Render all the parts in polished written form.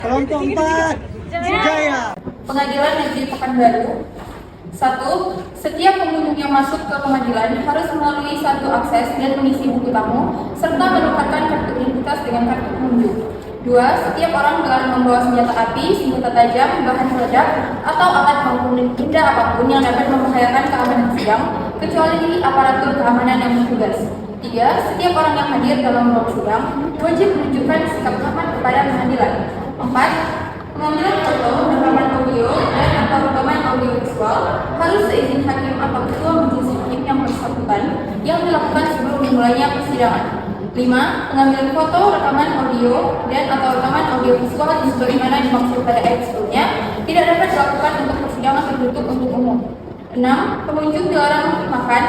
Kelompok 4, Jaya. Pengadilan Negeri Pekanbaru. 1. Setiap pengunjung yang masuk ke pengadilan harus melalui satu akses dan mengisi buku tamu, serta menukarkan kartu identitas dengan kartu pengunjung. 2. Setiap orang dilarang membawa senjata api, senjata tajam, bahan peledak, atau alat maupun benda apapun yang dapat membahayakan keamanan sidang, kecuali aparatur keamanan yang bertugas. 3. Setiap orang yang hadir dalam ruang sidang wajib menunjukkan sikap hormat kepada pengadilan. 4. Pengambilan foto, rekaman audio, dan atau rekaman audio visual harus seizin hakim atau ketua majelis hakim yang bersangkutan yang dilakukan sebelum dimulainya persidangan. 5. Pengambilan foto, rekaman audio, dan atau rekaman audio visual sebagaimana dimaksud pada ayat sebelumnya tidak dapat dilakukan untuk persidangan tertutup untuk umum. 6. Pengunjung dilarang makan,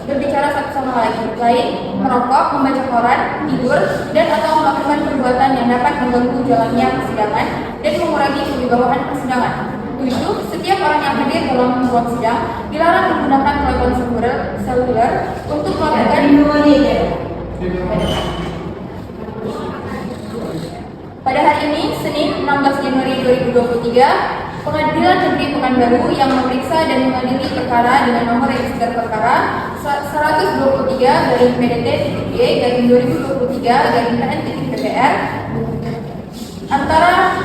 berbicara satu sama lain, merokok, membaca koran, tidur, dan atau melakukan perbuatan yang dapat mengganggu jalannya persidangan dan mengurangi kewibawaan persidangan. 7. Setiap orang yang hadir dalam ruang sidang dilarang menggunakan telepon seluler untuk melakukan Pada hari ini, Senin 16 Januari 2023, Pengadilan Negeri Pekanbaru yang memeriksa dan mengadili perkara dengan nomor register perkara 123-PDT-G-2023-PN-PPR antara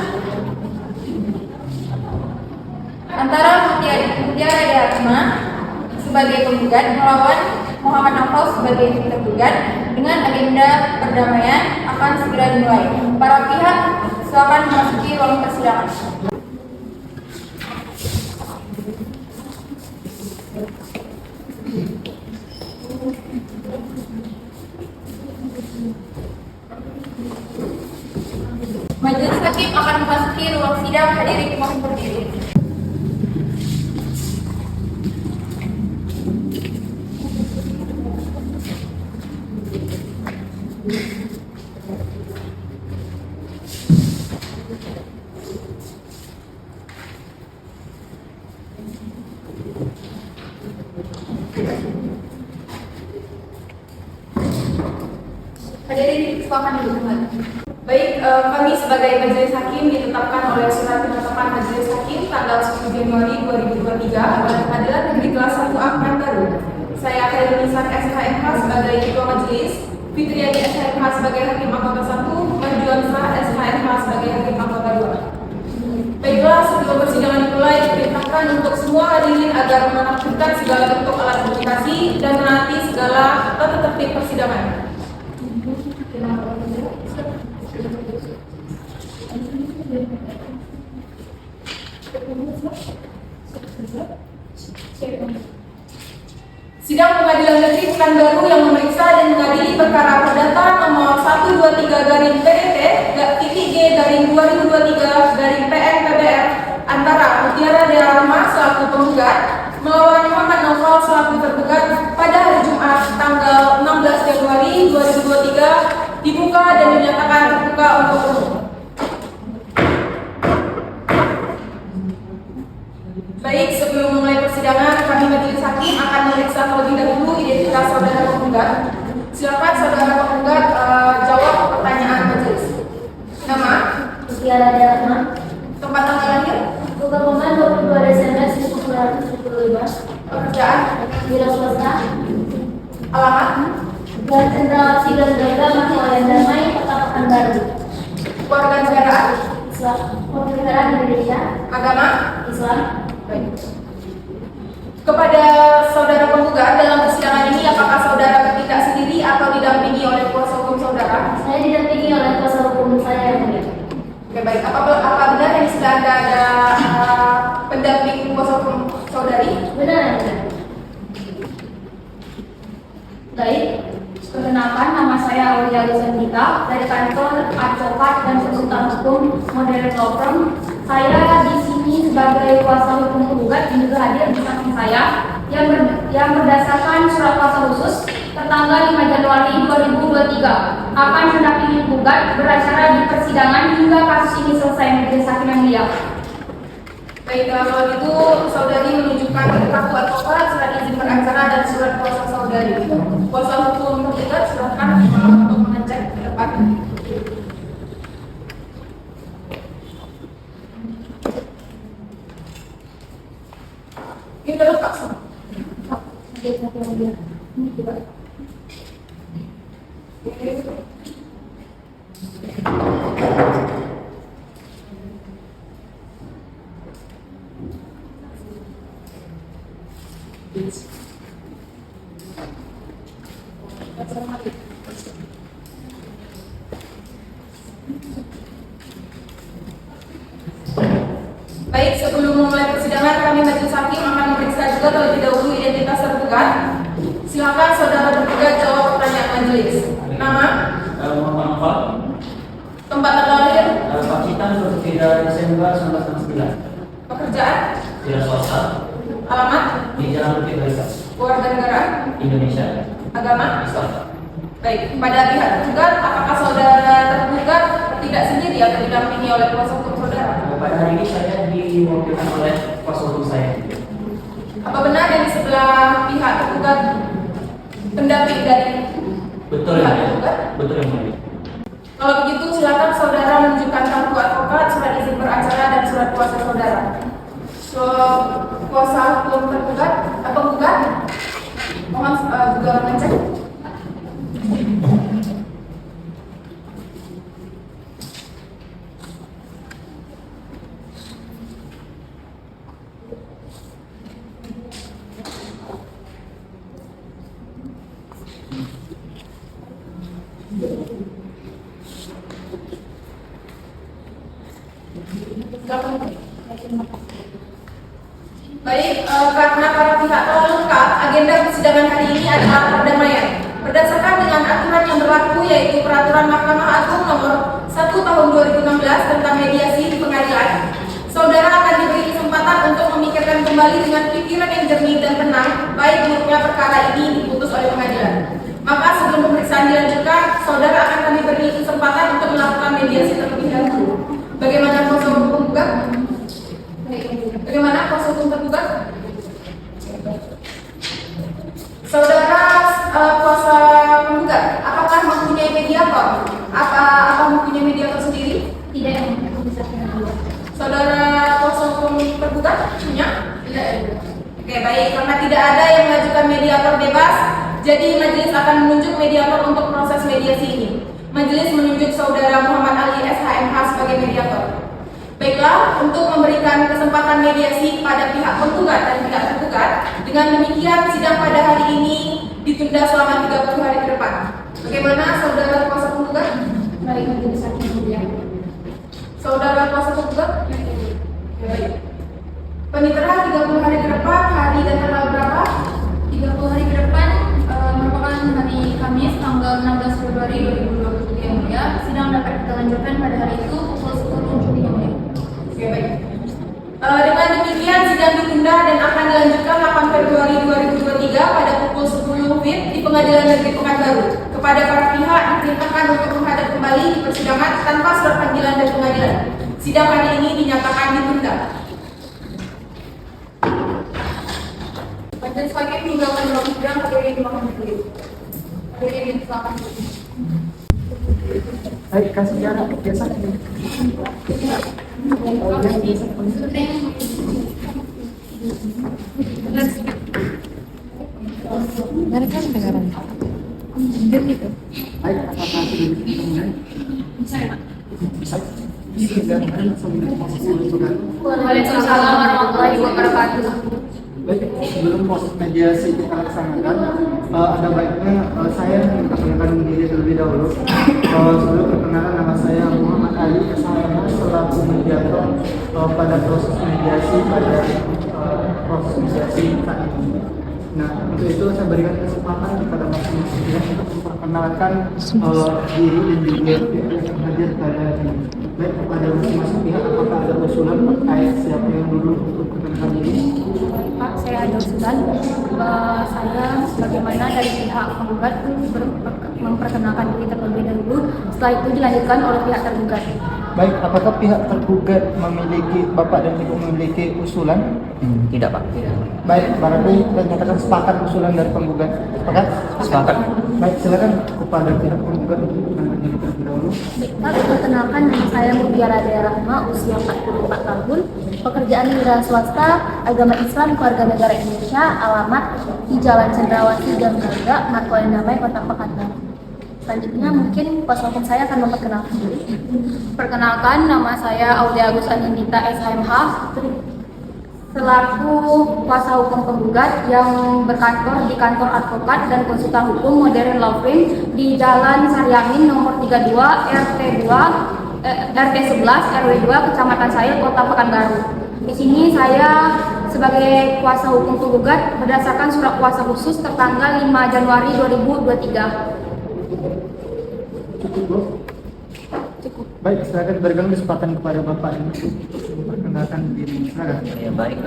Mutiara Dharma sebagai penggugat melawan Muhammad Naufal sebagai tergugat dengan agenda perdamaian akan segera dimulai. Para pihak silakan memasuki ruang persidangan. Majelis hakim akan memasuki ruang sidang. Hadirin mohon berdiri. Hadirin silakan duduk kembali. Baik, kami sebagai majelis hakim ditetapkan oleh surat penetapan majelis hakim tanggal 10 Januari 2023 oleh Pengadilan Negeri Kelas 1A Pekanbaru. Saya Khairul Nisan SHMH sebagai ketua majelis, Fitriani SHMH sebagai hakim anggota 1, Marjuansa SHMH sebagai hakim anggota 2. Baiklah, sebelum persidangan dimulai, diperintahkan untuk semua hadirin agar menertibkan segala bentuk alat komunikasi dan menaati segala tata tertib persidangan. Sidang Pengadilan Negeri Pekanbaru yang memeriksa dan mengadili perkara perdata nomor 123-PDT-G-2023-PN-PBR antara Mutiara Dharma selaku penggugat melawan Muhammad Naufal selaku tergugat pada hari Jumat tanggal 16 Januari 2023 dibuka dan dinyatakan terbuka untuk umum. Baik, sebelum memulai persidangan, kami majelis hakim akan memeriksa terlebih dahulu identitas saudara penggugat. Silakan saudara penggugat jawab pertanyaan majelis. Nama? Mutiara Dharma. Tempat tanggal lahir? Perumahan 22 Desember 1975. Pekerjaan? Wira swasta. Alamat? Jalan Jenderal Sigar Braga, Makiawan Damai, Kota Pekanbaru. Warga negaraan? Islam. Warga Indonesia. Agama? Islam. Baik. Kepada saudara penggugat dalam persidangan ini, apakah saudara bertindak sendiri atau didampingi oleh kuasa hukum saudara? Saya didampingi oleh kuasa hukum saya yang mulia. Oke, baik. Apa benar yang sudah ada pendamping kuasa hukum saudari? Benar ya, benar. Baik. Perkenalkan, nama saya Aulia Lusandita dari kantor advokat dan konsultan hukum Modern Law Firm. Saya di sini sebagai kuasa hukum penggugat dan juga hadir di samping saya yang berdasarkan surat kuasa khusus tertanggal 5 Januari 2023 akan mendampingi penggugat beracara di persidangan hingga kasus ini selesai. Majelis hakim yang mulia. Baik, kalau itu saudari menunjukkan kartu advokat, surat izin beracara dan surat kuasa saudari. Kuasa hukum penggugat silakan untuk mengecek ke depan. Ini udah lepas. Ini juga. Baik, sebelum memulai persidangan, kami majelis hakim akan memeriksa juga terlebih dahulu identitas tergugat. Silakan saudara tergugat jawab pertanyaan majelis. Nama, Muhammad Nofal, tempat tanggal lahir, Pacitan 23 Desember 1999. pekerjaan, Tidak swasta, alamat, di Jalan Bukit Barisan, warga negara, Indonesia, agama. Islam. Baik, pada pihak tergugat, apakah saudara tergugat tidak sendiri atau didampingi oleh kuasa hukum saudara? Pada hari ini saya diwakilkan oleh kuasa hukum saya. Apa benar yang di sebelah pihak tergugat pendamping dari Betul pihak ya? tergugat? Betul yang mulia. Kalau begitu, silakan saudara menunjukkan kartu advokat, surat izin beracara, dan surat kuasa saudara. So, kuasa hukum tergugat, penggugat, mohon juga mengecek. Baik, karena para pihak telah lengkap, agenda persidangan hari ini adalah perdamaian. Berdasarkan dengan aturan yang berlaku, yaitu Peraturan Mahkamah Agung Nomor 1 Tahun 2016 tentang mediasi di pengadilan, saudara akan diberi kesempatan untuk memikirkan kembali dengan pikiran yang jernih dan tenang, baik buruknya perkara ini diputus oleh pengadilan. Maka sebelum pemeriksaan dilanjutkan, saudara akan kami beri kesempatan untuk melakukan mediasi terlebih dahulu. Bagaimana kuasa hukum tergugat? Bagaimana kuasa hukum tergugat? Saudara kuasa penggugat, apakah mempunyai mediator? Apa mempunyai mediator sendiri? Tidak yang bisa saya. Saudara kuasa hukum tergugat punya? Tidak. Oke, baik. Karena tidak ada yang mengajukan mediator bebas, jadi majelis akan menunjuk mediator untuk proses mediasi ini. Majelis menunjuk saudara Muhammad Ali SHMH sebagai mediator. Baiklah, untuk memberikan kesempatan mediasi pada pihak penggugat dan pihak tergugat, dengan demikian sidang pada hari ini ditunda selama 30 hari ke depan. Bagaimana saudara kuasa penggugat? Baik, majelis hakim mulia. Saudara kuasa penggugat? Baik. Penitera 30 hari ke depan, hari dan tanggal berapa? 30 hari ke depan merupakan hari Kamis tanggal 16 Februari 2023 yang mulia. Sidang dapat kita lanjutkan pada hari itu pukul 10 Juni yang mulia. Oke, baik. Dengan demikian sidang ditunda dan akan dilanjutkan 8 Februari 2023 pada pukul 10 WIB di Pengadilan Negeri Pekanbaru. Kepada para pihak diperintahkan untuk menghadap kembali di persidangan tanpa surat panggilan dari pengadilan. Sidang hari ini dinyatakan ditunda. Majelis hakim juga akan melakukan sidang hadirin di mahkamah majelis. Hadirin silakan. Baik, kasih jarak biasa. Mereka sekarang gitu. Baik, apakah sudah bisa? Waalaikumsalam warahmatullahi wabarakatuh. Baik, sebelum proses mediasi kita laksanakan, ada baiknya saya memperkenalkan diri terlebih dahulu. Sebelum perkenalan, nama saya Muhammad Ali SHMH selaku mediator pada proses mediasi proses mediasi saat ini. Nah, untuk itu saya berikan kesempatan kepada masing-masing pihak untuk memperkenalkan diri dan juga pihak yang hadir pada hari ini. Baik, kepada masing-masing pihak, apakah ada usulan terkait siapa yang dulu untuk perkenalkan diri? Pak, saya ada usulan. Saya sebagaimana dari pihak penggugat memperkenalkan diri terlebih dahulu. Setelah itu dilanjutkan oleh pihak tergugat. Baik, apakah pihak tergugat memiliki Bapak dan Ibu memiliki usulan? Tidak, Pak. Baik, berarti kita nyatakan sepakat usulan dari penggugat. Sepakat? Sepakat. Baik, silakan kepada pihak penggugat untuk menanggapi terlebih dahulu. Baik, perkenalkan nama saya Mutiara Dea Rahma, usia 44 tahun, pekerjaan wira swasta, agama Islam, keluarga negara Indonesia, alamat di Jalan Cendrawasih, Gang Braga, Markoen Damai, Kota Pekanbaru. Selanjutnya mungkin kuasa hukum saya akan memperkenalkan diri. Perkenalkan, nama saya Aulia Agus Anindita SHMH, selaku kuasa hukum penggugat yang berkantor di kantor advokat dan konsultan hukum Modern Law Firm di Jalan Saryamin nomor 32 RT 11 RW 2 Kecamatan Sail, Kota Pekanbaru. Di sini saya sebagai kuasa hukum penggugat berdasarkan surat kuasa khusus tertanggal 5 Januari 2023. Cukup, Bu? Cukup. Baik, silakan berikan kesempatan kepada Bapak ini untuk memperkenalkan diri. Silakan. Ya, baik,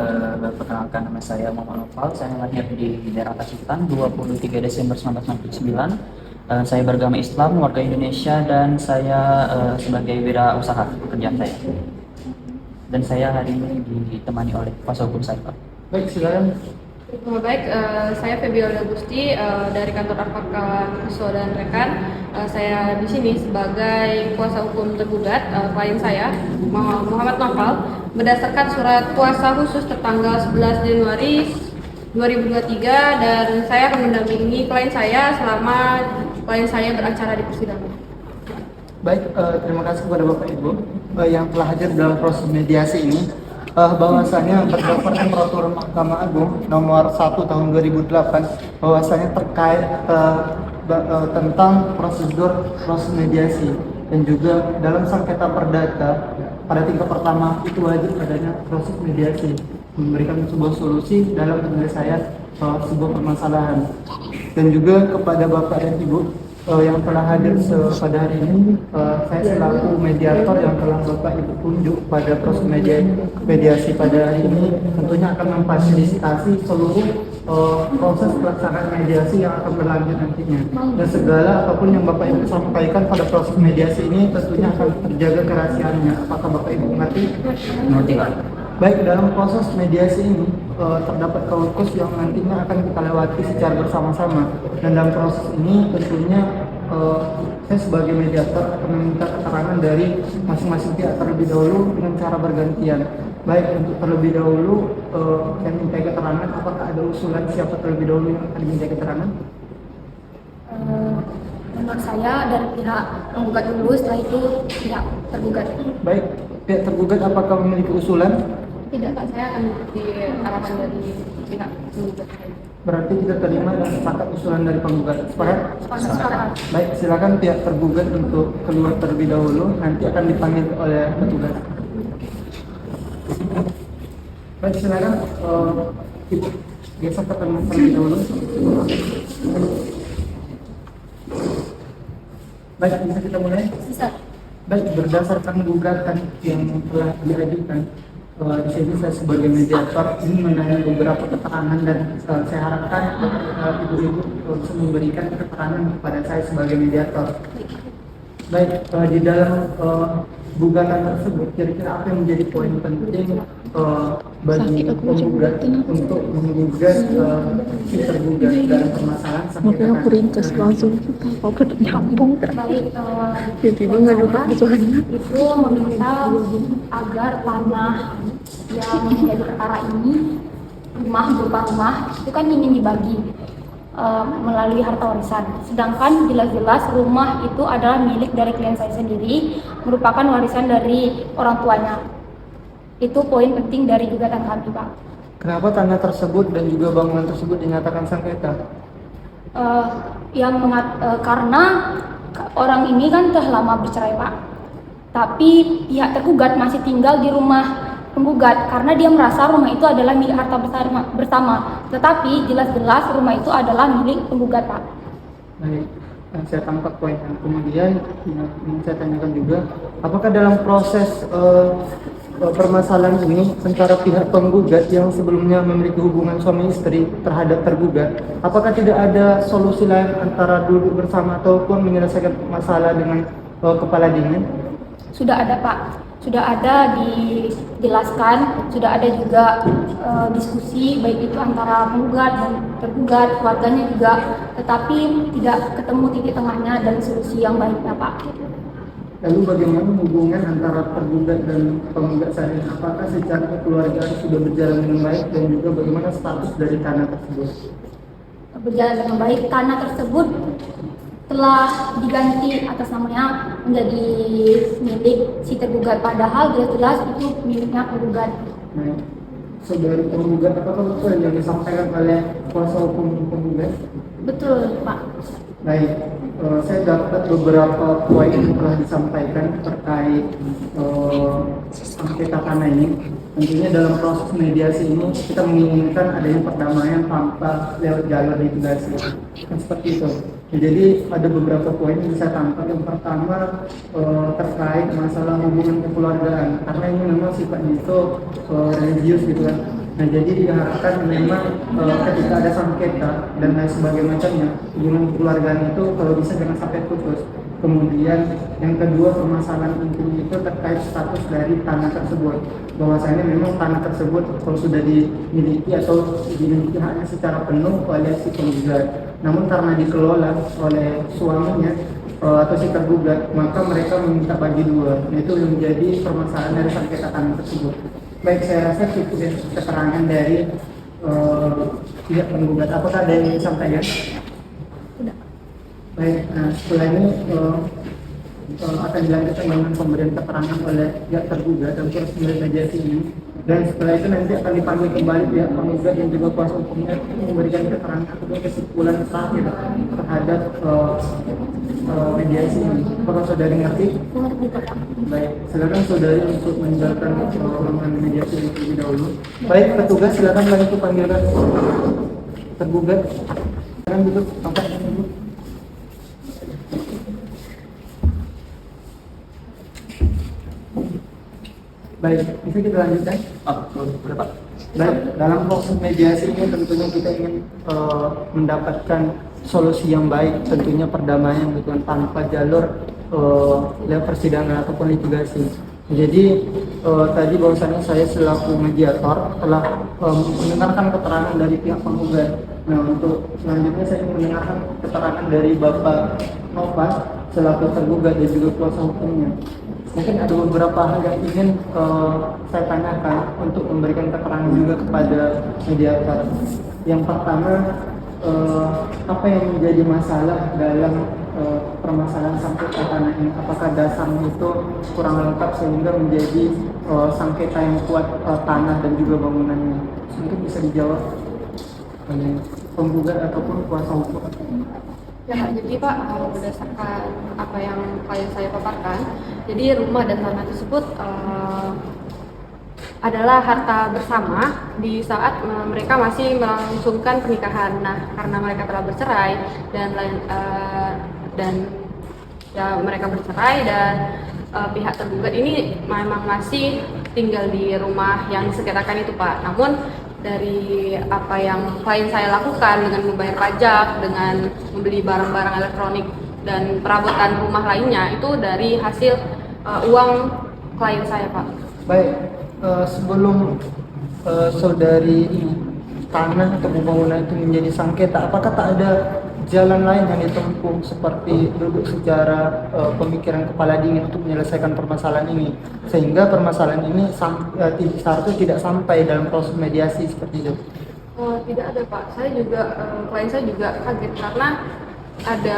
perkenalkan nama saya Muhammad Nofal. Saya lahir di daerah Pacitan 23 Desember 1969. Saya beragama Islam, warga Indonesia, dan saya sebagai wirausaha pekerjaan saya. Dan saya hari ini ditemani oleh kuasa hukum saya, Pak. Baik, silakan. Baik, saya Febiola Gusti dari kantor advokat Kuso dan rekan. Saya di sini sebagai kuasa hukum tergugat klien saya Muhammad Nofal berdasarkan surat kuasa khusus tertanggal 11 Januari 2023 dan saya akan mendampingi klien saya selama klien saya beracara di persidangan. Baik, terima kasih kepada Bapak Ibu yang telah hadir dalam proses mediasi ini. Bahwasanya berdasarkan peraturan Mahkamah Agung nomor 1 tahun 2008 bahwasanya terkait tentang proses mediasi dan juga dalam sengketa perdata pada tingkat pertama itu wajib adanya proses mediasi memberikan sebuah solusi dalam penyelesaian sebuah permasalahan. Dan juga kepada Bapak dan Ibu yang telah hadir pada hari ini, saya selaku mediator yang telah Bapak Ibu tunjuk pada proses mediasi pada hari ini tentunya akan memfasilitasi seluruh proses pelaksanaan mediasi yang akan berlanjut nantinya, dan segala apapun yang Bapak Ibu sampaikan pada proses mediasi ini tentunya akan terjaga kerahasiaannya. Apakah Bapak Ibu mengerti? Mengerti, Pak. Baik, dalam proses mediasi ini terdapat kaukus yang nantinya akan kita lewati secara bersama-sama, dan dalam proses ini tentunya saya sebagai mediator akan meminta keterangan dari masing-masing pihak terlebih dahulu dengan cara bergantian. Baik, untuk terlebih dahulu saya minta keterangan apakah ada usulan siapa terlebih dahulu yang akan diminta keterangan? Menurut saya dari pihak penggugat dulu, setelah itu pihak tergugat. Baik, pihak tergugat apakah memiliki usulan? Tidak, Pak, saya akan mengikuti arahan dari pihak penggugat. Berarti kita terima dan sepakat usulan dari penggugat. Sepakat? Sepakat. Baik, silakan pihak tergugat untuk keluar terlebih dahulu. Nanti akan dipanggil oleh petugas. Baik, silakan. Ibu geser ke tengah terlebih dahulu. Baik, bisa kita mulai? Bisa. Baik, berdasarkan gugatan yang telah diajukan, di sini saya sebagai mediator ini menanya beberapa keterangan dan saya harapkan ibu-ibu bisa memberikan keterangan kepada saya sebagai mediator. Baik, di dalam gugatan tersebut kira-kira apa yang menjadi poin penting bagi penggugat untuk menggugat si tergugat dalam permasalahan Makanya aku rintas langsung apa nyambung Baik, tiba-tiba ngadu persoalannya. itu meminta agar tanah yang menjadi perkara ini, rumah berupa rumah itu kan ingin dibagi melalui harta warisan. Sedangkan jelas-jelas rumah itu adalah milik dari klien saya sendiri, merupakan warisan dari orang tuanya. Itu poin penting dari gugatan kami, Pak. Kenapa tanah tersebut dan juga bangunan tersebut dinyatakan sengketa? Karena orang ini kan telah lama bercerai, Pak. Tapi pihak tergugat masih tinggal di rumah penggugat karena dia merasa rumah itu adalah milik harta bersama. Tetapi jelas-jelas rumah itu adalah milik penggugat, Pak. Baik, saya tangkap poin. Kemudian yang ingin saya tanyakan juga, apakah dalam proses permasalahan ini antara pihak penggugat yang sebelumnya memiliki hubungan suami istri terhadap tergugat, apakah tidak ada solusi lain antara duduk bersama ataupun menyelesaikan masalah dengan kepala dingin? Sudah ada Pak, sudah ada dijelaskan, sudah ada juga diskusi baik itu antara penggugat dan tergugat, keluarganya juga, tetapi tidak ketemu titik tengahnya dan solusi yang baiknya Pak. Lalu bagaimana hubungan antara tergugat dan penggugat saat ini? Apakah secara kekeluargaan sudah berjalan dengan baik dan juga bagaimana status dari tanah tersebut? Berjalan dengan baik, tanah tersebut telah diganti atas namanya menjadi milik si tergugat, padahal jelas-jelas itu miliknya penggugat. Nah, saudari penggugat, apakah betul yang disampaikan oleh kuasa hukum penggugat? Betul Pak. Baik, saya dapat beberapa poin yang telah disampaikan terkait sengketa tanah ini. Tentunya dalam proses mediasi ini kita menginginkan adanya perdamaian tanpa lewat jalur litigasi. Kan seperti itu. Jadi ada beberapa poin yang bisa tangkap. Yang pertama terkait masalah hubungan kekeluargaan, karena ini memang sifatnya itu religius gitu kan. Nah jadi diharapkan memang ketika ada sengketa dan lain sebagainya macamnya, hubungan kekeluargaan itu kalau bisa jangan sampai putus. Kemudian yang kedua, permasalahan intinya itu terkait status dari tanah tersebut, bahwasanya memang tanah tersebut kalau sudah dimiliki atau dimiliki haknya secara penuh oleh si penggugat, namun karena dikelola oleh suaminya atau si tergugat, maka mereka meminta bagi dua. Nah, itu yang menjadi permasalahan dari sengketa tanah tersebut. Baik, saya rasa cukup keterangan dari pihak penggugat. Apakah ada yang ingin disampaikan? Tidak. Baik, nah setelah ini akan dilanjutkan dengan pemberian keterangan oleh pihak tergugat dan proses mediasi ini. Dan setelah itu nanti akan dipanggil kembali pihak penggugat dan juga kuasa hukumnya memberikan keterangan atau kesimpulan terakhir terhadap mediasi ini. Apakah saudari ngerti? Mengerti Pak. Baik, silakan saudari untuk menjalankan ruangan mediasi ini terlebih dahulu. Baik, petugas silakan bantu panggilkan tergugat. Silakan duduk, tempat duduk. Baik, bisa kita lanjutkan? Boleh Pak. Baik, dalam proses mediasi ini tentunya kita ingin mendapatkan solusi yang baik, tentunya perdamaian gitu, tanpa jalur lewat persidangan ataupun litigasi. Jadi tadi bahwasanya saya selaku mediator telah mendengarkan keterangan dari pihak penggugat. Nah, untuk selanjutnya saya ingin mendengarkan keterangan dari Bapak Novas selaku tergugat dan juga kuasa hukumnya. Mungkin ada beberapa hal yang ingin saya tanyakan untuk memberikan keterangan juga kepada mediator. Yang pertama, apa yang menjadi masalah dalam permasalahan sengketa tanah ini? Apakah dasarnya itu kurang lengkap sehingga menjadi sengketa yang kuat tanah dan juga bangunannya? Mungkin bisa dijawab oleh penggugat ataupun kuasa hukum. Ya, jadi Pak, berdasarkan apa yang klien saya paparkan, jadi rumah dan tanah tersebut adalah harta bersama di saat mereka masih melangsungkan pernikahan. Nah, karena mereka telah bercerai dan mereka bercerai dan pihak tergugat ini memang masih tinggal di rumah yang disengketakan itu Pak. Namun dari apa yang klien saya lakukan dengan membayar pajak, dengan membeli barang-barang elektronik dan perabotan rumah lainnya itu dari hasil uang klien saya Pak. Baik, sebelum saudari tanah atau bangunan itu menjadi sengketa, apakah tak ada jalan lain yang ditempuh seperti duduk secara pemikiran kepala dingin untuk menyelesaikan permasalahan ini, sehingga permasalahan ini seharusnya tidak sampai dalam proses mediasi seperti itu? Tidak ada Pak, saya juga klien saya juga kaget karena ada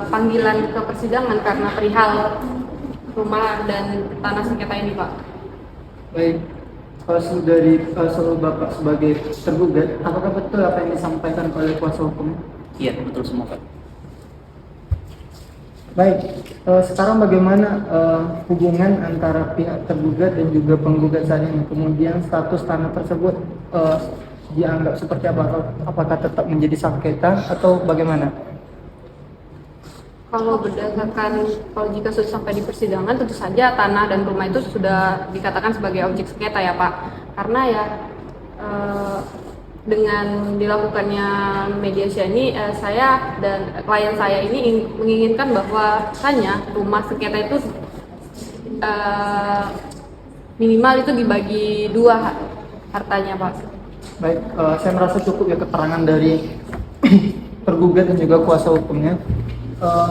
panggilan ke persidangan karena perihal rumah dan tanah sengketa ini Pak. Baik, dari Bapak sebagai tergugat, apakah betul apa yang disampaikan oleh kuasa hukum? Iya, betul semua Pak. Baik, sekarang bagaimana hubungan antara pihak tergugat dan juga penggugat saat ini? Kemudian status tanah tersebut dianggap seperti apa? Apakah tetap menjadi sengketa atau bagaimana? Kalau jika sudah sampai di persidangan, tentu saja tanah dan rumah itu sudah dikatakan sebagai objek sengketa ya Pak. Karena ya dengan dilakukannya mediasi ini, saya dan klien saya ini menginginkan bahwa hanya rumah sengketa itu minimal itu dibagi 2 hartanya, Pak. Baik, saya merasa cukup ya keterangan dari tergugat dan juga kuasa hukumnya.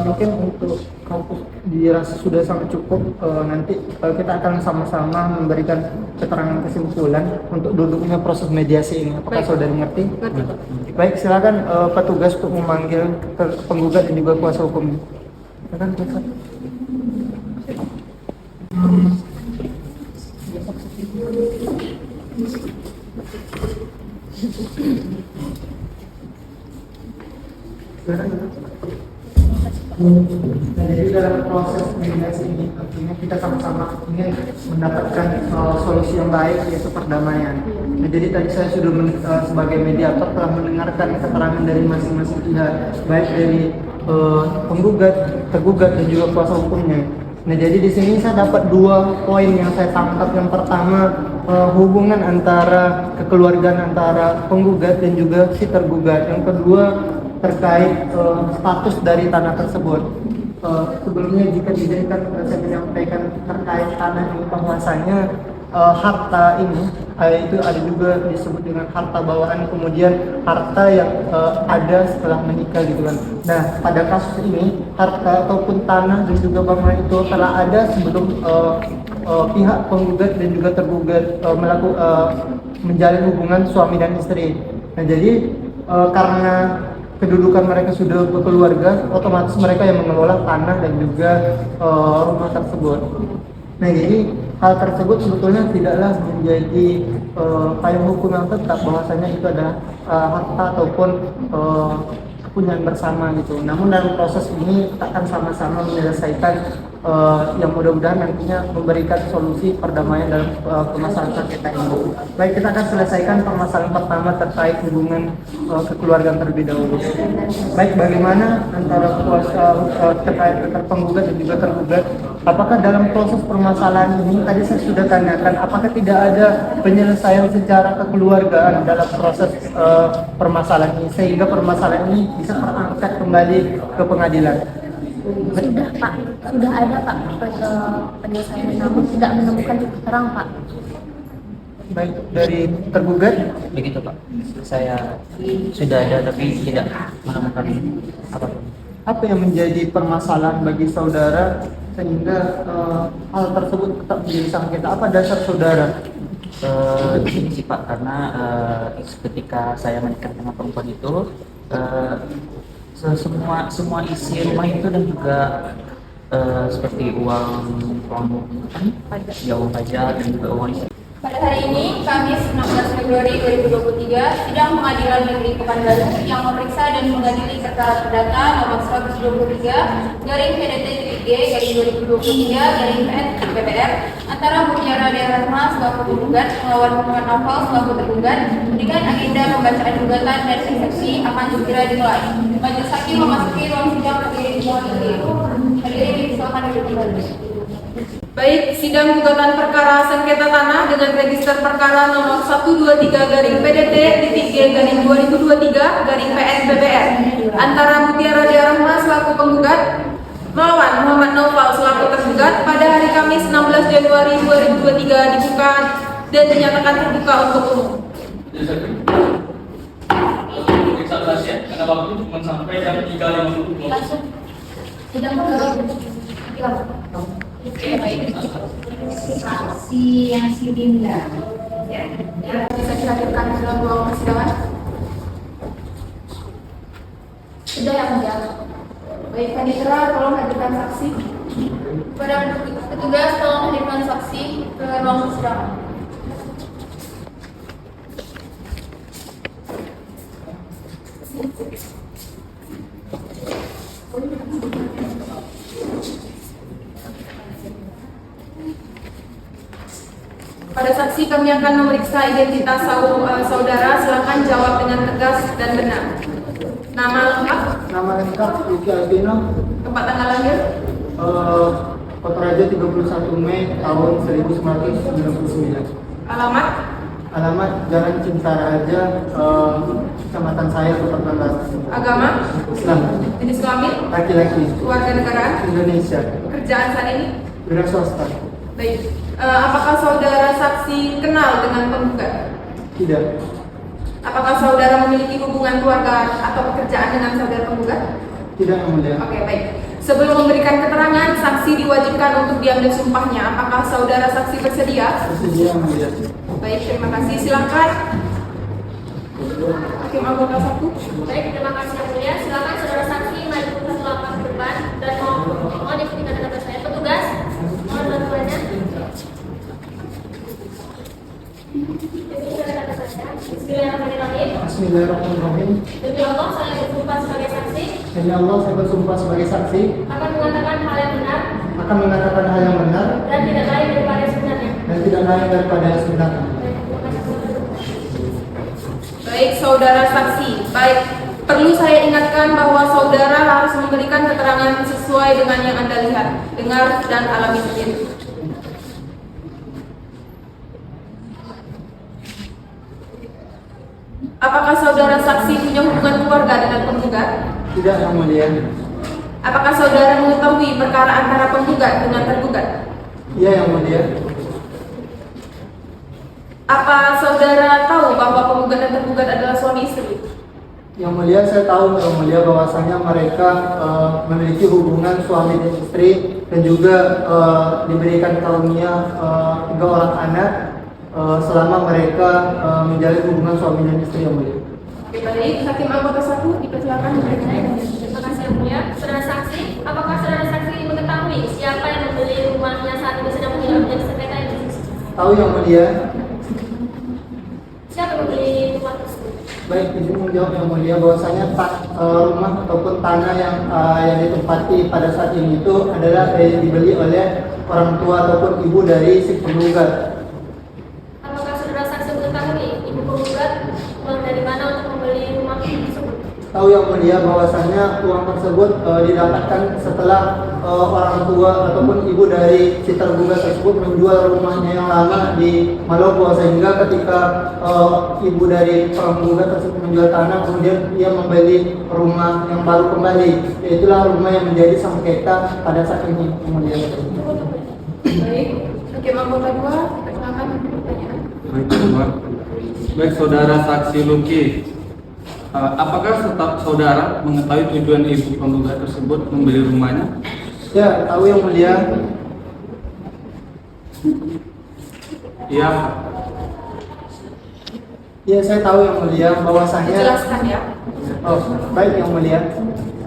Mungkin untuk kampus dirasa sudah sangat cukup. Nanti kita akan sama-sama memberikan keterangan kesimpulan untuk duduknya proses mediasi ini. Apakah Baik. saudari ngerti? Ngerti, Pak. Baik, silakan petugas untuk memanggil penggugat dan juga kuasa hukumnya. Silakan, Pak. Nah, jadi dalam proses mediasi ini tentunya kita sama-sama ingin mendapatkan solusi yang baik, yaitu perdamaian. Nah, jadi tadi saya sudah sebagai mediator telah mendengarkan keterangan dari masing-masing pihak, baik dari penggugat, tergugat dan juga kuasa hukumnya. Nah, jadi di sini saya dapat 2 poin yang saya tangkap. Yang pertama, hubungan antara kekeluargaan antara penggugat dan juga si tergugat. Yang kedua, terkait status dari tanah tersebut. Sebelumnya jika dijadikan saya menyampaikan terkait tanah ini, bahwasanya harta ini itu ada juga disebut dengan harta bawaan, kemudian harta yang ada setelah menikah gitu kan. Nah, pada kasus ini harta ataupun tanah dan juga bangunan itu telah ada sebelum pihak penggugat dan juga tergugat menjalin hubungan suami dan istri. Nah, jadi karena kedudukan mereka sudah berkeluarga, otomatis mereka yang mengelola tanah dan juga rumah tersebut. Nah, jadi hal tersebut sebetulnya tidaklah menjadi payung hukum yang tetap, bahwasanya itu adalah harta ataupun kepunyaan bersama gitu. Namun dalam proses ini kita akan sama-sama menyelesaikan yang mudah-mudahan nantinya memberikan solusi perdamaian dalam permasalahan sengketa ini. Baik, kita akan selesaikan permasalahan pertama terkait hubungan kekeluargaan terlebih dahulu. Baik, bagaimana antara kuasa terkait penggugat dan juga tergugat? Apakah dalam proses permasalahan ini, tadi saya sudah tanyakan, apakah tidak ada penyelesaian secara kekeluargaan dalam proses permasalahan ini sehingga permasalahan ini bisa terangkat kembali ke pengadilan? Sudah, Pak. Sudah ada, Pak, penyelesaian, namun tidak menemukan titik terang, Pak. Baik, dari tergugat? Begitu, Pak. Saya sudah ada tapi tidak menemukan apapun. Apa yang menjadi permasalahan bagi saudara sehingga hal tersebut tetap menjadi sengketa? Apa dasar saudara? Di sini sih, Pak, karena ketika saya menikah dengan perempuan itu, semua isi rumah itu dan juga seperti uang pajak dan juga uang istri. Pada hari ini, Kamis 16 Februari 2023, Sidang Pengadilan Negeri Pekanbaru yang memeriksa dan mengadili perkara perdata nomor 123 garing PDT-G garing 2023 garing PN/PPR antara Mutiara Dea Rahma selaku penggugat melawan Muhammad Naufal selaku tergugat dengan agenda pembacaan gugatan dan eksepsi akan segera dimulai. Majelis Hakim memasuki ruang sidang berdiri di ruang ini. Hadirin silakan duduk kembali. Baik, sidang gugatan perkara sengketa tanah dengan register perkara nomor 123 garing PDT-G garing 2023 garing PN/PPR antara Mutiara Dea Rahma selaku penggugat melawan Muhammad Naufal selaku tergugat pada hari Kamis 16 Januari 2023 dibuka dan dinyatakan terbuka untuk umum. Karena waktu cuma sampai jam 3.50. Langsung. Sidang perkara. Saksi yang si Dinda. Bisa dihadirkan dalam ruang persidangan. Sudah yang mulia. Baik, Panitera, tolong hadirkan saksi. Kepada petugas, tolong hadirkan saksi ke ruang persidangan. Pada saksi kami akan memeriksa identitas saudara. Silakan jawab dengan tegas dan benar. Nama lengkap, Nama lengkap Yuki Albino, tempat tanggal lahir, Kota Raja 31 Mei tahun 1999. alamat, Alamat Jalan Cintara Raja, Kecamatan Saya, Kota Batas. agama, Islam. jenis kelamin, Laki-laki. keluarga negaraan, Indonesia. pekerjaan saat ini, Wira swasta. Baik. Apakah saudara saksi kenal dengan penggugat? Tidak. Apakah saudara memiliki hubungan keluarga atau pekerjaan dengan saudara penggugat? Tidak, Yang Mulia. Oke, baik. Sebelum memberikan keterangan, saksi diwajibkan untuk diambil sumpahnya. Apakah saudara saksi bersedia? Bersedia, Yang Mulia. Baik, terima kasih. Silakan. Hakim anggota 1. Baik, terima kasih yang mulia. Silakan saudara saksi maju ke lapangan ke depan dan mohon ikuti kata-kata saya. Petugas, mohon bantuannya. Ikuti kata-kata saya. Bismillahirrahmanirrahim. Bismillahirrahmanirrahim. Demi Allah, saya bersumpah sebagai saksi Demi Allah, saya bersumpah sebagai saksi akan mengatakan hal yang benar akan mengatakan hal yang benar dan tidak lain daripada yang sebenarnya. dan tidak lain daripada yang sebenarnya. Terima kasih saudara. Baik, saudara saksi. Baik, perlu saya ingatkan bahwa saudara harus memberikan keterangan sesuai dengan yang Anda lihat, dengar, dan alami sendiri. Apakah saudara saksi punya hubungan keluarga dengan penggugat? Tidak, Yang Mulia. Apakah saudara mengetahui perkara antara penggugat dengan tergugat? Iya, Yang Mulia. Apa saudara tahu bahwa penggugat dan tergugat adalah suami istri? Yang Mulia, saya tahu Yang Mulia bahwasanya mereka memiliki hubungan suami dan istri dan juga diberikan karunia 3 orang anak selama mereka menjalin hubungan suami dan istri, Yang Mulia. Oke, baik. Hakim anggota 1 dipersilakan memberikan. Terima kasih yang mulia. Saudara saksi, apakah saudara saksi mengetahui siapa yang membeli rumahnya saat ini sedang menjalani menjadi sengketa ini? Tahu, Yang Mulia. Siapa yang membeli rumah tersebut? Baik, izin menjawab, Yang Mulia, bahwasanya rumah ataupun tanah yang ditempati pada saat ini itu adalah dibeli oleh orang tua ataupun ibu dari si penggugat. Apakah saudara saksi mengetahui ibu penggugat uang dari mana untuk membeli rumah tersebut? Tahu, Yang Mulia, bahwasanya uang tersebut didapatkan setelah orang tua ataupun ibu dari si tergugat tersebut menjual rumahnya yang lama di Malopo, sehingga ketika ibu dari penggugat tersebut menjual tanah, kemudian ia membeli rumah yang baru kembali, yaitulah rumah yang menjadi sengketa pada saat ini, Yang Mulia. Baik. Hakim anggota 2 dipersilakan untuk pertanyaan. Baik, Tuan. Baik, saudara saksi Luki, apakah saudara mengetahui tujuan ibu penggugat tersebut membeli rumahnya? Ya, tahu, Yang Mulia. Iya. Ya, saya tahu, Yang Mulia, bahwasanya Jelaskan ya. Oh, baik, Yang Mulia.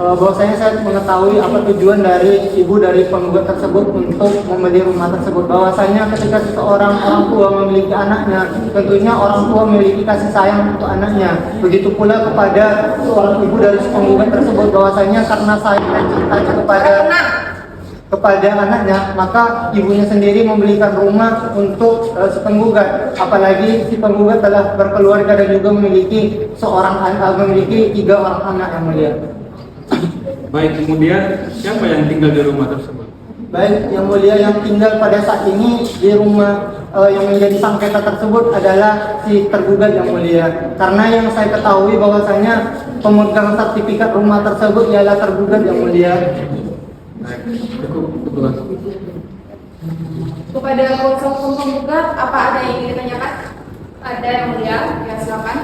Bahwasanya saya mengetahui apa tujuan dari ibu dari penggugat tersebut untuk membeli rumah tersebut. Bahwasanya ketika seseorang orang tua memiliki anaknya, tentunya orang tua memiliki kasih sayang untuk anaknya. Begitu pula kepada seorang ibu dari penggugat tersebut, bahwasanya karena sayang dan cintanya kepada anaknya, maka ibunya sendiri membelikan rumah untuk si penggugat. Apalagi si penggugat telah berkeluarga dan juga memiliki 3 orang anak, Yang Mulia. Baik, kemudian siapa yang tinggal di rumah tersebut? Baik, Yang Mulia, yang tinggal pada saat ini di rumah yang menjadi sengketa tersebut adalah si tergugat, Yang Mulia. Karena yang saya ketahui bahwasanya pemegang sertifikat rumah tersebut ialah tergugat, Yang Mulia. Baik, cukup, Tuan. Kepada kuasa hukum penggugat, apa ada yang ingin ditanyakan? Ada yang mulia. Ya, silakan.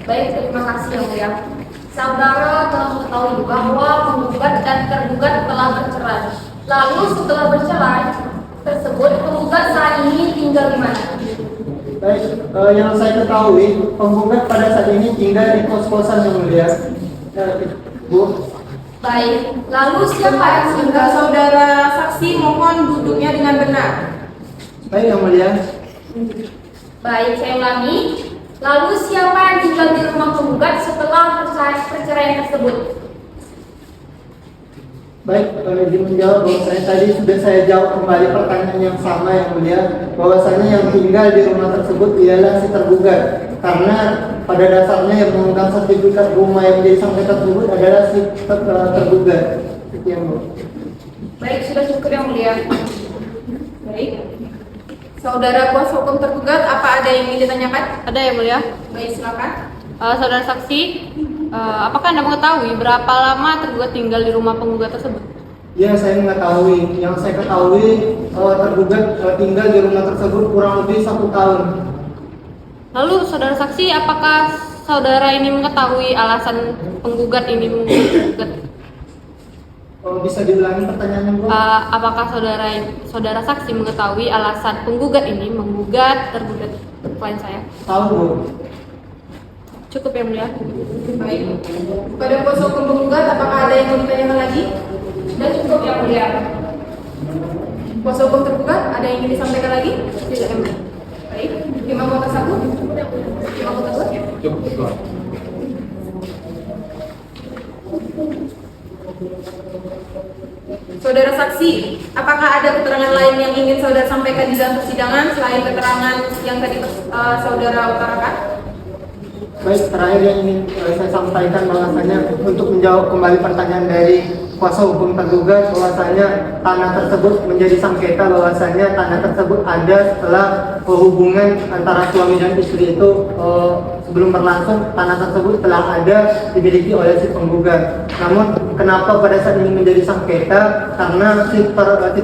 Baik, terima kasih yang mulia. Saudara telah mengetahui bahwa penggugat dan tergugat telah bercerai. Lalu setelah bercerai tersebut, penggugat saat ini tinggal di mana? Baik, yang saya ketahui penggugat pada saat ini tinggal di kos-kosan, Yang Mulia. Bu. Baik, lalu siapa yang Hingga tinggal? saudara saksi mohon duduknya dengan benar. Baik, Yang Mulia. Baik, saya ulangi. Lalu siapa yang tinggal di rumah penggugat setelah perceraian tersebut? Baik, izin menjawab bahwasanya tadi sudah saya jawab kembali pertanyaan yang sama, Yang Mulia, bahwasanya yang tinggal di rumah tersebut ialah si tergugat. Karena pada dasarnya yang memegang sertifikat rumah yang menjadi sengketa tersebut adalah si tergugat. Sekian, Bu. Baik, sudah cukup Yang Mulia. Baik. Saudara kuasa hukum tergugat, apa ada yang ingin ditanyakan? Ada yang mulia. Baik, silakan. Saudara saksi, apakah Anda mengetahui berapa lama tergugat tinggal di rumah penggugat tersebut? Ya, saya mengetahui. Yang saya ketahui tergugat tinggal di rumah tersebut kurang lebih 1 tahun. Lalu saudara saksi, apakah saudara ini mengetahui alasan penggugat ini menggugat? Bisa diulangi pertanyaannya, Bu? Apakah saudara saksi mengetahui alasan penggugat ini menggugat tergugat klien saya? Tahu, Bu. Cukup yang mulia. Baik. Pada kuasa hukum penggugat, apakah ada yang mau ditanyakan lagi? Sudah cukup yang mulia. Kuasa hukum tergugat, ada yang ingin disampaikan lagi? Tidak, yang mulia. Baik. Imam Kota 1. Imam Kota 2. Cukup. Saudara saksi, apakah ada keterangan lain yang ingin saudara sampaikan di dalam persidangan selain keterangan yang tadi saudara utarakan? Baik, terakhir yang ingin saya sampaikan bahwasanya untuk menjawab kembali pertanyaan dari kuasa hukum tergugat, bahwasanya tanah tersebut menjadi sengketa, bahwasanya tanah tersebut ada setelah hubungan antara suami dan istri itu sebelum berlangsung, tanah tersebut telah ada dimiliki oleh si penggugat. Namun kenapa pada saat ini menjadi sengketa? Karena si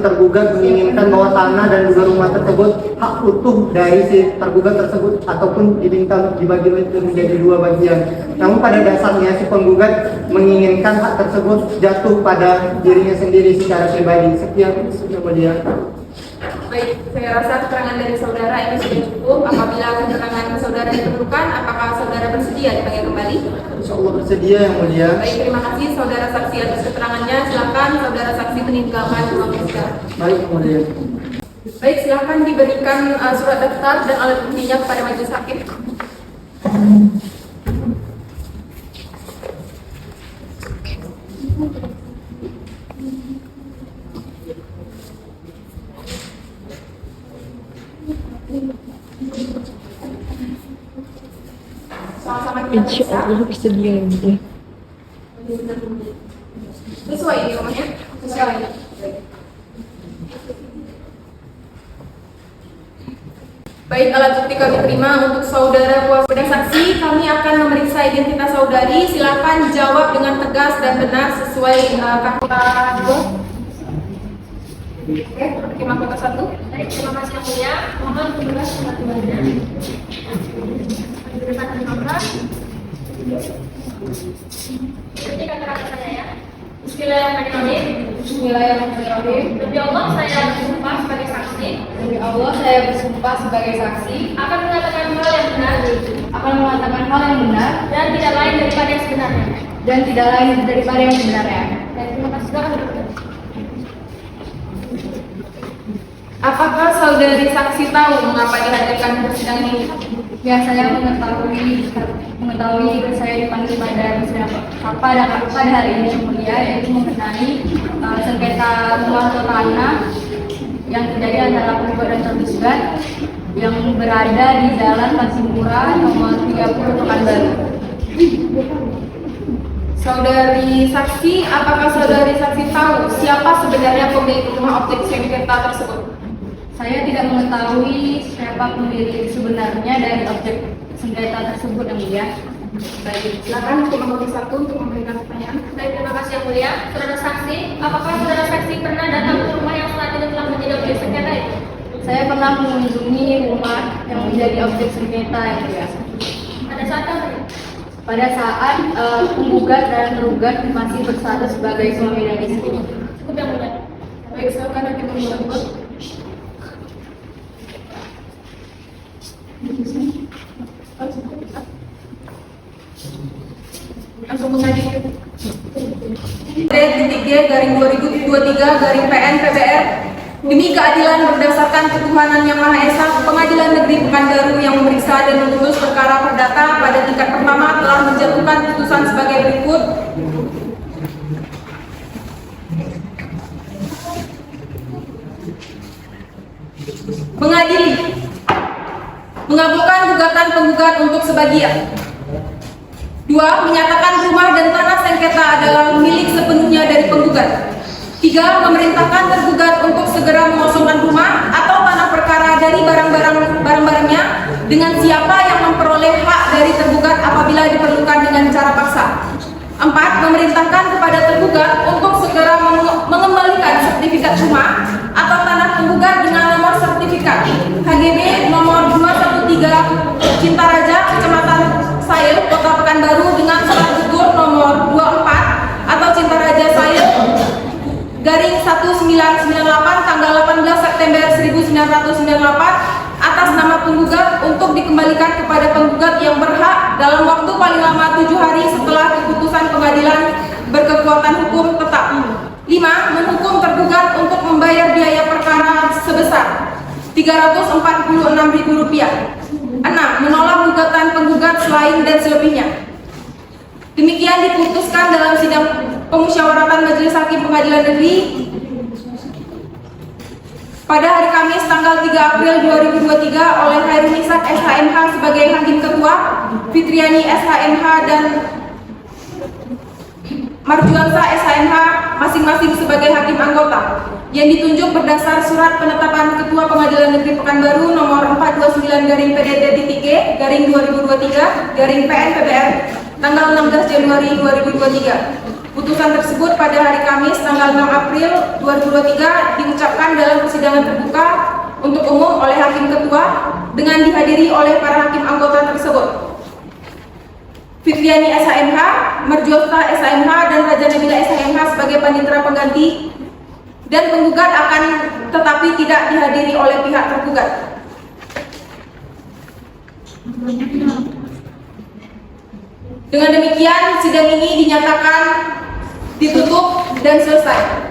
tergugat menginginkan bahwa tanah dan juga rumah tersebut hak utuh dari si tergugat tersebut ataupun diminta dibagi menjadi 2 bagian. Namun pada dasarnya si penggugat menginginkan hak tersebut jatuh pada dirinya sendiri secara pribadi. Sekian, kemudian. Baik, saya rasa keterangan dari saudara ini sudah cukup. Apabila keterangan saudara diperlukan, apakah saudara bersedia dipanggil kembali? Insya Allah bersedia, yang mulia. Baik, terima kasih saudara saksi atas keterangannya. Silakan saudara saksi meninggalkan ruang persidangan. Baik, kemudian. Baik, silakan diberikan surat daftar dan alat buktinya kepada majelis hakim. Sama-sama kita Insya periksa. Allah bersedia yang mulia. Sesuai ini namanya? Sesuai. Baik, alat bukti kami terima untuk saudara kuasa saksi. Kami akan memeriksa identitas saudari. Silakan jawab dengan tegas dan benar sesuai kata 2. Oke, Hakim Kota 1. Baik, terima kasih yang mulia. Mohon tugas kembalinya. Seperti kata-kata saya ya. Bismillahirrahmanirrahim. Bismillahirrahmanirrahim. Demi Allah saya bersumpah sebagai saksi Demi Allah, saya bersumpah sebagai saksi akan mengatakan hal yang benar akan mengatakan hal yang benar dan tidak lain daripada yang sebenarnya. dan tidak lain daripada yang sebenarnya. Dan terima kasih silakan. Apakah saudari saksi tahu mengapa dihadirkan persidangan ini? Ya, saya mengetahui saya dipanggil pada hari ini yang mulia, yaitu mengenai sengketa rumah atau tanah yang terjadi antara penggugat dan tergugat yang berada di Jalan Pasimpura nomor 30 Pekanbaru. Saudari saksi, apakah saudari saksi tahu siapa sebenarnya pemilik rumah objek sengketa tersebut? Saya tidak mengetahui siapa pemilik sebenarnya dari objek sengketa tersebut yang mulia. Baik, silakan Hakim Kota 1 untuk memberikan pertanyaan. Baik, terima kasih yang mulia. Saudara saksi, apakah saudara saksi pernah datang ke rumah yang saat ini telah menjadi objek sengketa itu? Saya pernah mengunjungi rumah yang menjadi objek sengketa yang mulia. Pada saat apa? Pada saat penggugat dan tergugat masih berstatus sebagai suami dan istri. Cukup yang mulia. Baik, silakan Hakim Kota. Langsung mengadili. D.G/2023/PN PBR demi keadilan berdasarkan ketuhanan yang Maha Esa, Pengadilan Negeri Pekanbaru yang memeriksa dan memutus perkara perdata pada tingkat pertama telah menjatuhkan putusan sebagai berikut. Mengadili, mengabulkan gugatan penggugat untuk sebagian. 2. Menyatakan rumah dan tanah sengketa adalah milik sepenuhnya dari penggugat. 3. Memerintahkan tergugat untuk segera mengosongkan rumah atau tanah perkara dari barang-barangnya dengan siapa yang memperoleh hak dari tergugat apabila diperlukan dengan cara paksa. 4. Memerintahkan kepada tergugat untuk segera mengembalikan penggugat rumah atau tanah penggugat dengan nomor sertifikat HGB nomor 213 Cintaraja, Kecamatan Sayil, Kota Pekanbaru dengan surat tutur nomor 24 atau Cintaraja Sayil garing 1998 tanggal 18 September 1998 atas nama penggugat untuk dikembalikan kepada penggugat yang berhak dalam waktu paling lama 7 hari setelah keputusan pengadilan berkekuatan hukum tetap. 5. Menghukum tergugat untuk membayar biaya perkara sebesar Rp346.000. 6. Menolak gugatan penggugat selain dan selebihnya. Demikian diputuskan dalam sidang pemusyawaratan Majelis Hakim Pengadilan Negeri pada hari Kamis tanggal 3 April 2023 oleh Khairunisa SHMH sebagai Hakim Ketua, Fitriani SHMH dan Marjuansa SHMH masing-masing sebagai Hakim Anggota yang ditunjuk berdasar surat penetapan Ketua Pengadilan Negeri Pekanbaru nomor 429/PDT-2023/PN-PBR tanggal 16 Januari 2023. Putusan tersebut pada hari Kamis tanggal 6 April 2023 diucapkan dalam persidangan terbuka untuk umum oleh Hakim Ketua dengan dihadiri oleh para Hakim Anggota tersebut. Fitriani SHMH, Marjuansa SHMH, dan Raja Nabila SHMH sebagai panitera pengganti, dan penggugat akan tetapi tidak dihadiri oleh pihak tergugat. Dengan demikian, sidang ini dinyatakan ditutup dan selesai.